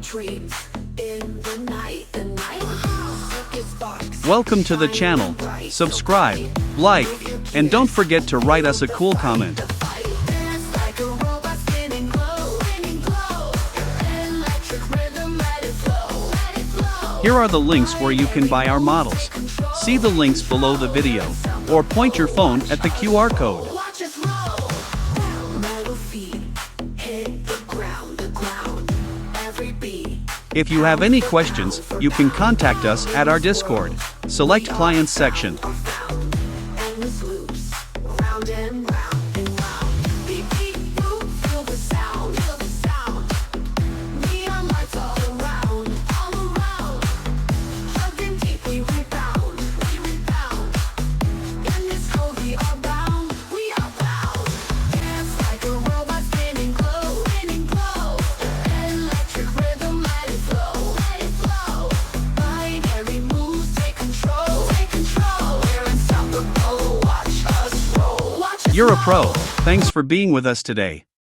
dreams in the night. Circus box. Welcome to the channel. Subscribe, like, and don't forget to write us a cool comment. Dance like a robot spinning glow. Electric rhythm, let it flow. Here are the links where you can buy our models. See the links below the video, or point your phone at the QR code. Watch us roll. Metal feet hit the ground. Every beat. If you have any questions, you can contact us at our Discord. Select Clients section. Endless loops, round and round and round. Beat, beat, boop, feel the sound. Neon lights all around. Hugging deep, we rebound. In this code we are bound. Dance like a robot spinning glow. Electric rhythm, let it flow. Binary moves, take control. We're unstoppable, watch us roll. You're a pro. Thanks for being with us today.